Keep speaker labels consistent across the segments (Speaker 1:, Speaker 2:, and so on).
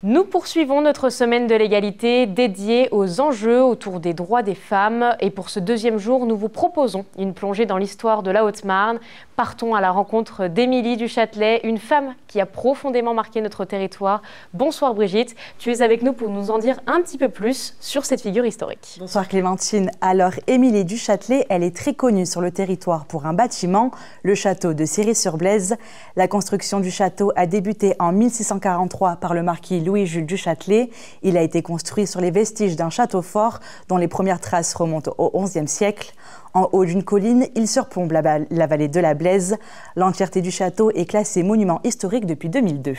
Speaker 1: Nous poursuivons notre semaine de l'égalité dédiée aux enjeux autour des droits des femmes. Et pour ce deuxième jour, nous vous proposons une plongée dans l'histoire de la Haute-Marne. Partons à la rencontre d'Émilie du Châtelet, une femme qui a profondément marqué notre territoire. Bonsoir Brigitte, tu es avec nous pour nous en dire un petit peu plus sur cette figure historique.
Speaker 2: Bonsoir Clémentine. Alors Émilie du Châtelet, elle est très connue sur le territoire pour un bâtiment, le château de Ciré-sur-Blaise. La construction du château a débuté en 1643 par le marquis Louis-Jules du Châtelet. Il a été construit sur les vestiges d'un château fort dont les premières traces remontent au XIe siècle. En haut d'une colline, il surplombe la vallée de la Blaise. L'entièreté du château est classée monument historique depuis 2002.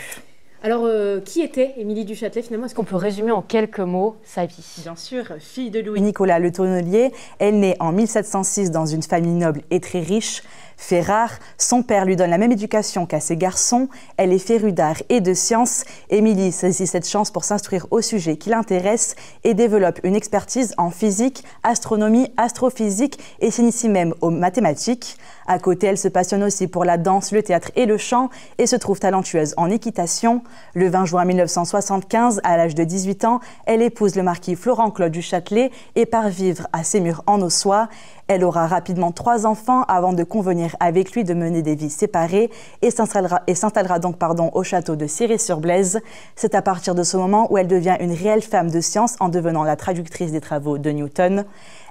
Speaker 1: Alors, qui était Émilie du Châtelet finalement? Est-ce qu'on peut résumer en quelques mots sa vie?
Speaker 2: Bien sûr, fille de Louis-Nicolas le Tonnelier, elle naît en 1706 dans une famille noble et très riche. Fait rare, son père lui donne la même éducation qu'à ses garçons. Elle est férue d'art et de sciences. Émilie saisit cette chance pour s'instruire au sujet qui l'intéresse et développe une expertise en physique, astronomie, astrophysique et s'initie même aux mathématiques. À côté, elle se passionne aussi pour la danse, le théâtre et le chant et se trouve talentueuse en équitation. Le 20 juin 1975, à l'âge de 18 ans, elle épouse le marquis Florent-Claude du Châtelet et part vivre à Sémur en Ossois. Elle aura rapidement 3 enfants avant de convenir avec lui de mener des vies séparées et s'installera donc au château de Ciré-sur-Blaise. C'est à partir de ce moment où elle devient une réelle femme de science en devenant la traductrice des travaux de Newton.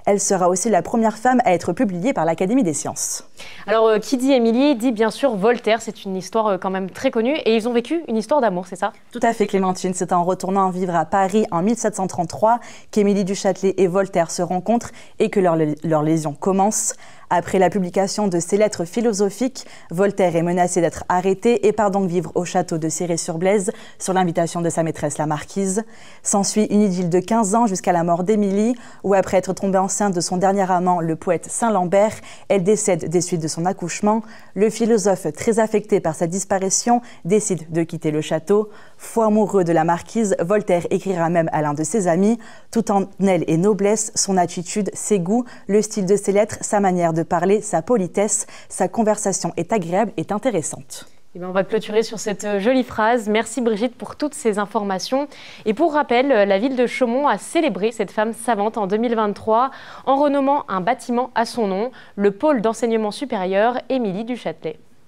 Speaker 2: Elle sera aussi la première femme à être publiée par l'Académie des sciences.
Speaker 1: Alors, qui dit Émilie dit bien sûr Voltaire. C'est une histoire quand même très connue. Et ils ont vécu une histoire d'amour, c'est ça?
Speaker 2: Tout à fait, Clémentine. C'est en retournant vivre à Paris en 1733 qu'Émilie du Châtelet et Voltaire se rencontrent et que leur liaison commence. Après la publication de ses lettres philosophiques, Voltaire est menacé d'être arrêté et part donc vivre au château de Ciré-sur-Blaise sur l'invitation de sa maîtresse, la marquise. S'ensuit une idylle de 15 ans jusqu'à la mort d'Émilie, où après être tombée enceinte de son dernier amant, le poète Saint-Lambert, elle décède des suites de son accouchement. Le philosophe, très affecté par sa disparition, décide de quitter le château. Fou amoureux de la marquise, Voltaire écrira même à l'un de ses amis, tout en elle et noblesse, son attitude, ses goûts, le style de ses lettres, sa manière de parler, sa politesse, sa conversation est agréable et intéressante.
Speaker 1: Eh bien, on va clôturer sur cette jolie phrase. Merci Brigitte pour toutes ces informations. Et pour rappel, la ville de Chaumont a célébré cette femme savante en 2023 en renommant un bâtiment à son nom, le pôle d'enseignement supérieur Émilie du Châtelet.